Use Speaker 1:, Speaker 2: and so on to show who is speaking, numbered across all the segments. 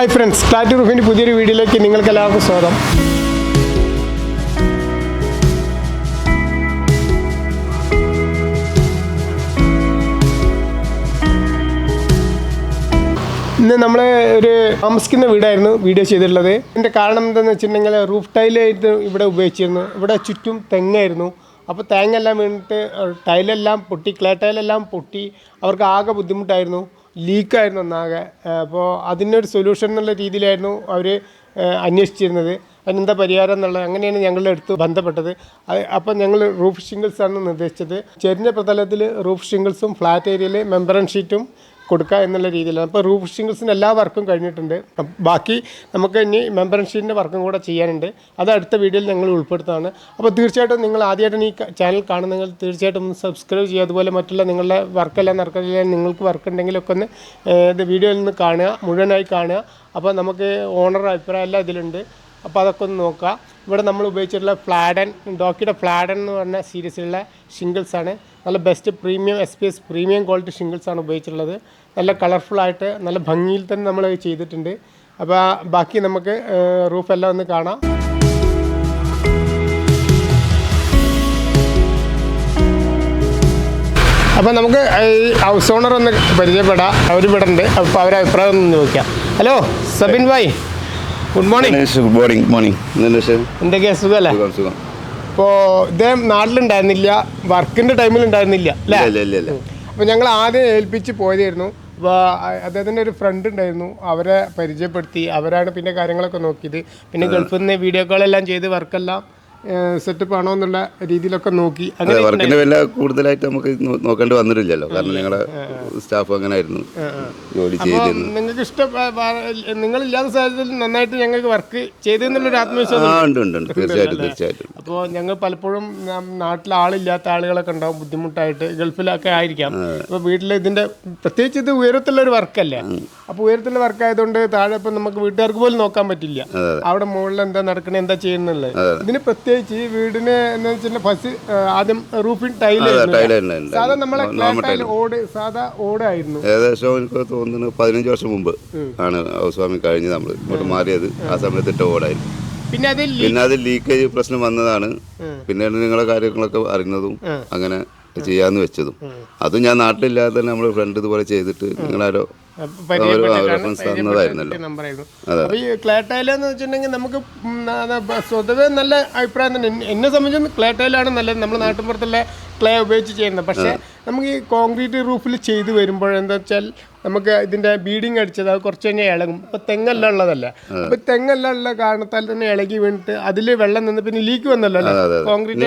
Speaker 1: Hi friends, clarity റൂഫിൻ്റെ പുതിയൊരു വീഡിയോയിലേക്ക് നിങ്ങൾക്ക് എല്ലാവർക്കും സ്വാഗതം. ഇന്ന് നമ്മൾ ഒരു താമസിക്കുന്ന വീടായിരുന്നു വീഡിയോ ചെയ്തിട്ടുള്ളത്. ഇതിൻ്റെ കാരണം എന്താണെന്ന് വെച്ചിട്ടുണ്ടെങ്കിൽ റൂഫ് ടൈലായിട്ട് ഇവിടെ ഉപയോഗിച്ചിരുന്നു. ഇവിടെ ചുറ്റും തെങ്ങായിരുന്നു. അപ്പോൾ തേങ്ങെല്ലാം വീണിട്ട് ടൈലെല്ലാം പൊട്ടി, ക്ലേ ടൈലെല്ലാം പൊട്ടി. അവർക്ക് ആകെ ബുദ്ധിമുട്ടായിരുന്നു, ലീക്കായിരുന്നു ഒന്നാകെ. അപ്പോൾ അതിനൊരു സൊല്യൂഷൻ എന്നുള്ള രീതിയിലായിരുന്നു അവർ അന്വേഷിച്ചിരുന്നത്. അതിനെന്താ പരിഹാരം എന്നുള്ളത് അങ്ങനെയാണ് ഞങ്ങളുടെ അടുത്ത് ബന്ധപ്പെട്ടത്. അപ്പോൾ ഞങ്ങൾ റൂഫ് ഷിംഗിൾസാണ് നിർദ്ദേശിച്ചത്. ചെരിഞ്ഞ പ്രതലത്തിൽ റൂഫ് ഷിംഗിൾസും ഫ്ലാറ്റ് ഏരിയയിൽ മെമ്പറൻ ഷീറ്റും കൊടുക്കുക എന്നുള്ള രീതിയിലാണ്. അപ്പോൾ റൂഫ് ഷിംഗിൾസിൻ്റെ എല്ലാ വർക്കും കഴിഞ്ഞിട്ടുണ്ട്. ബാക്കി നമുക്ക് ഇനി മെമ്പറൻ ഷീറ്റിൻ്റെ വർക്കും കൂടെ ചെയ്യാനുണ്ട്. അത് അടുത്ത വീഡിയോയിൽ ഞങ്ങൾ ഉൾപ്പെടുത്തുന്നതാണ്. അപ്പോൾ തീർച്ചയായിട്ടും നിങ്ങൾ ആദ്യമായിട്ടാണ് ഈ ചാനൽ കാണുന്നെങ്കിൽ തീർച്ചയായിട്ടും ഒന്ന് സബ്സ്ക്രൈബ് ചെയ്യുക. അതുപോലെ മറ്റുള്ള നിങ്ങളുടെ വർക്കെല്ലാം നടക്കില്ല, നിങ്ങൾക്ക് വർക്ക് ഉണ്ടെങ്കിലൊക്കെ ഒന്ന് ഇത് വീഡിയോയിൽ നിന്ന് കാണുക, മുഴുവനായി കാണുക. അപ്പോൾ നമുക്ക് ഓണർ അഭിപ്രായം എല്ലാം ഇതിലുണ്ട്. അപ്പോൾ അതൊക്കെ ഒന്ന് നോക്കുക. ഇവിടെ നമ്മൾ ഉപയോഗിച്ചിട്ടുള്ള ഫ്ലാഡൻ, ഡോക്കിയുടെ ഫ്ലാഡൻ എന്ന് പറഞ്ഞ സീരീസിലുള്ള ഷിംഗിൾസാണ്. നല്ല best premium SPS premium quality ഷിംഗിൾസാണ് ഉപയോഗിച്ചിട്ടുള്ളത്. നല്ല കളർഫുള്ളായിട്ട് നല്ല ഭംഗിയിൽ തന്നെ നമ്മൾ ചെയ്തിട്ടുണ്ട്. അപ്പോൾ ബാക്കി നമുക്ക് റൂഫെല്ലാം ഒന്ന് കാണാം. അപ്പോൾ നമുക്ക് ഈ ഹൗസ് ഓണർ ഒന്ന് പരിചയപ്പെടാം. അവർ ഇവിടെ ഉണ്ട്. അപ്പോൾ അവരുടെ അഭിപ്രായം ഒന്ന് ചോദിക്കാം. Hello Sabin bhai, good morning.
Speaker 2: Good morning.
Speaker 1: എന്തൊക്കെയാ, സുഖമല്ലേ? ഇപ്പോൾ ഇദ്ദേഹം നാട്ടിലുണ്ടായിരുന്നില്ല, വർക്കിൻ്റെ ടൈമിലുണ്ടായിരുന്നില്ല അല്ലേ? അപ്പോൾ ഞങ്ങൾ ആദ്യം ഏൽപ്പിച്ച് പോയതായിരുന്നു. അപ്പോൾ അദ്ദേഹത്തിൻ്റെ ഒരു ഫ്രണ്ട് ഉണ്ടായിരുന്നു, അവരെ പരിചയപ്പെടുത്തി. അവരാണ് പിന്നെ കാര്യങ്ങളൊക്കെ നോക്കിയത്. പിന്നെ ഗൾഫിൽ നിന്ന് വീഡിയോ കോളെല്ലാം ചെയ്ത് വർക്കെല്ലാം സെറ്റപ്പ് ആണോ എന്നുള്ള രീതിയിലൊക്കെ നോക്കി.
Speaker 2: അങ്ങനെ വർക്കിന്റെ വില കൂടുതലായിട്ട് നമുക്ക് നോക്കേണ്ടി വന്നിട്ടില്ലല്ലോ, കാരണം ഞങ്ങളുടെ സ്റ്റാഫ് അങ്ങനെ ആയിരുന്നു ജോലി ചെയ്തിരുന്നു.
Speaker 1: നിങ്ങൾക്ക് ഇഷ്ടം, നിങ്ങളില്ലാത്ത സാഹചര്യത്തിൽ നന്നായിട്ട് ഞങ്ങൾക്ക് വർക്ക് ചെയ്തെന്നുള്ളൊരു ആത്മവിശ്വാസം
Speaker 2: ഉണ്ട്. തീർച്ചയായിട്ടും.
Speaker 1: അപ്പോൾ ഞങ്ങൾ പലപ്പോഴും നാട്ടിൽ ആളില്ലാത്ത ആളുകളൊക്കെ ഉണ്ടാവും, ബുദ്ധിമുട്ടായിട്ട് ഗൾഫിലൊക്കെ ആയിരിക്കാം. അപ്പോൾ വീട്ടിൽ ഇതിൻ്റെ പ്രത്യേകിച്ച് ഇത് ഉയരത്തുള്ള ഒരു വർക്കല്ലേ. അപ്പോൾ ഉയരത്തുള്ള വർക്ക് ആയതുകൊണ്ട് താഴെ ഇപ്പം നമുക്ക് വീട്ടുകാർക്ക് പോലും നോക്കാൻ പറ്റില്ല, അവിടെ മുകളിൽ എന്താ നടക്കണേ, എന്താ ചെയ്യുന്നുള്ളത്. ഇതിന് പ്രത്യേകിച്ച് ഈ വീടിന് എന്താ വെച്ചിട്ടുണ്ടെങ്കിൽ ഫസ്റ്റ് ആദ്യം റൂഫിൻ ടൈലായിരുന്നു. സാധാ നമ്മളെ ഓട്, സാധാ ഓടായിരുന്നു.
Speaker 2: ഏകദേശം എനിക്ക് തോന്നുന്നു 15 വർഷം മുമ്പ് ആണ് ഹൗസ് വാമിങ് കഴിഞ്ഞ് നമ്മൾ ഇങ്ങോട്ട് മാറിയത്. ആ സമയത്ത് ഇട്ട ഓടായിരുന്നു. പിന്നെ അത് ലീക്കേജ് പ്രശ്നം വന്നതാണ്. പിന്നെ നിങ്ങളെ കാര്യങ്ങളൊക്കെ അറിയുന്നതും അങ്ങനെ ചെയ്യാന്ന് വെച്ചതും. അതും ഞാൻ നാട്ടിലില്ലാതെ തന്നെ നമ്മൾ ഫ്രണ്ട് ഇതുപോലെ ചെയ്തിട്ട് നിങ്ങളാരോ
Speaker 1: അപ്പോൾ ഈ ക്ലേ ടൈലെന്ന് വെച്ചിട്ടുണ്ടെങ്കിൽ നമുക്ക് സ്വതവേ നല്ല അഭിപ്രായം തന്നെ. എന്നെ സംബന്ധിച്ച് ക്ലേ ടൈലാണ് നല്ലത്, നമ്മൾ നാട്ടിൻപുറത്തുള്ള ക്ലേ ഉപയോഗിച്ച് ചെയ്യുന്നത്. പക്ഷേ നമുക്ക് ഈ കോൺക്രീറ്റ് റൂഫിൽ ചെയ്ത് വരുമ്പോൾ എന്താ വെച്ചാൽ നമുക്ക് ഇതിൻ്റെ ബീഡിങ് അടിച്ചത് അത് കുറച്ച് തന്നെ ഇളകും. ഇപ്പോൾ തെങ്ങെല്ലാം ഉള്ളതല്ല. അപ്പോൾ തെങ്ങെല്ലാം ഉള്ള കാരണത്താൽ തന്നെ ഇളകി വീണിട്ട് അതിൽ വെള്ളം നിന്ന് പിന്നെ ലീക്ക് വന്നല്ലോ കോൺക്രീറ്റ്.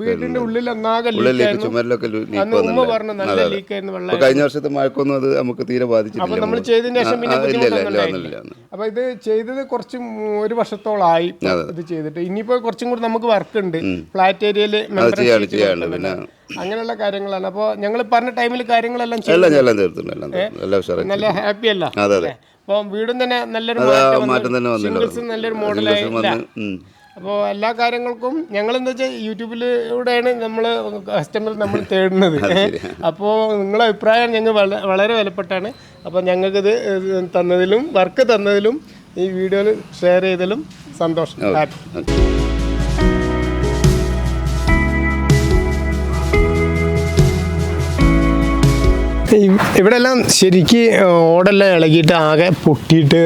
Speaker 1: വീടിൻ്റെ ഉള്ളിൽ ഒന്നാകെ ലീക്കായിരുന്നു. ഉമ്മ പറഞ്ഞു നല്ല ലീക്കായിരുന്നു വെള്ളം.
Speaker 2: കഴിഞ്ഞ വർഷത്തെ മഴക്കൊന്നും അത് നമുക്ക് തീരെ ബാധിച്ചില്ല.
Speaker 1: അപ്പോൾ നമ്മൾ ചെയ്തതിന് ശേഷം പിന്നെ അപ്പോൾ ഇത് ചെയ്തത് കുറച്ച് 1 വർഷത്തോളമായി ഇത് ചെയ്തിട്ട്. ഇനിയിപ്പോൾ കുറച്ചും കൂടി നമുക്ക് വർക്ക് ഉണ്ട് ഫ്ലാറ്റ് ഏരിയയിൽ, അങ്ങനെയുള്ള കാര്യങ്ങളാണ്. അപ്പോൾ ഞങ്ങൾ പറഞ്ഞ ടൈമിൽ കാര്യങ്ങളെല്ലാം നല്ല ഹാപ്പി അല്ല. അപ്പോൾ വീടും തന്നെ നല്ലൊരു നല്ലൊരു മോഡലായില്ല. അപ്പോൾ എല്ലാ കാര്യങ്ങൾക്കും ഞങ്ങളെന്താ വെച്ചാൽ യൂട്യൂബിലൂടെയാണ് കസ്റ്റമർ നമ്മൾ തേടുന്നത്. അപ്പോൾ നിങ്ങളുടെ അഭിപ്രായം ഞങ്ങൾ വളരെ വിലപ്പെട്ടാണ്. അപ്പോൾ ഞങ്ങൾക്കിത് തന്നതിലും വർക്ക് തന്നതിലും ഈ വീഡിയോയിൽ ഷെയർ ചെയ്തതിലും സന്തോഷം. ഹാപ്പി. ഇവിടെ എല്ലാം ശരിക്ക് ഓടെല്ലാം ഇളകിയിട്ട് ആകെ പൊട്ടിയിട്ട്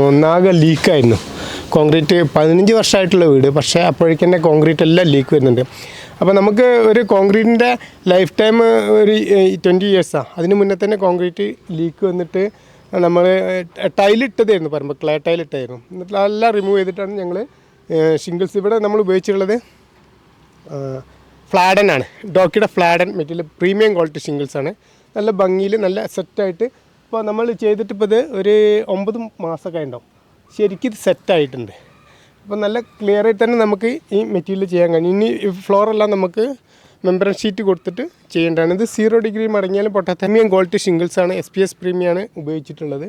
Speaker 1: ഒന്നാകെ ലീക്കായിരുന്നു. കോൺക്രീറ്റ് 15 വർഷമായിട്ടുള്ള വീട്, പക്ഷേ അപ്പോഴേക്കന്നെ കോൺക്രീറ്റ് എല്ലാം ലീക്ക് വരുന്നുണ്ട്. അപ്പോൾ നമുക്ക് ഒരു കോൺക്രീറ്റിൻ്റെ ലൈഫ് ടൈം ഒരു 20 ഇയേഴ്സാണ്. അതിന് മുന്നേ തന്നെ കോൺക്രീറ്റ് ലീക്ക് വന്നിട്ട് നമ്മൾ ടൈലിട്ടതായിരുന്നു, പറയുമ്പോൾ ക്ലേ ടൈലിട്ടായിരുന്നു. എന്നിട്ട് എല്ലാം റിമൂവ് ചെയ്തിട്ടാണ് ഞങ്ങൾ ഷിംഗിൾസ് ഇവിടെ നമ്മൾ ഉപയോഗിച്ചിട്ടുള്ളത്. ഫ്ലാഡനാണ്, ഡോക്കിയുടെ ഫ്ലാഡൻ മെറ്റീരിയൽ പ്രീമിയം ക്വാളിറ്റി ഷിംഗിൾസാണ്. നല്ല ഭംഗിയിൽ നല്ല സെറ്റായിട്ട് ഇപ്പോൾ നമ്മൾ ചെയ്തിട്ട് ഇപ്പോൾ ഇത് ഒരു 9 മാസമൊക്കെ ഉണ്ടാവും. ശരിക്കും ഇത് സെറ്റായിട്ടുണ്ട്. അപ്പോൾ നല്ല ക്ലിയർ ആയിട്ട് തന്നെ നമുക്ക് ഈ മെറ്റീരിയൽ ചെയ്യാൻ കഴിയും. ഇനി ഫ്ലോറെല്ലാം നമുക്ക് മെമ്പറൻ ഷീറ്റ് കൊടുത്തിട്ട് ചെയ്യേണ്ടതാണ്. ഇത് 0 ഡിഗ്രി മടങ്ങിയാലും പൊട്ടാത്ത പ്രീമിയം ക്വാളിറ്റി ഷിംഗിൾസാണ്, SPS പ്രീമിയമാണ് ഉപയോഗിച്ചിട്ടുള്ളത്.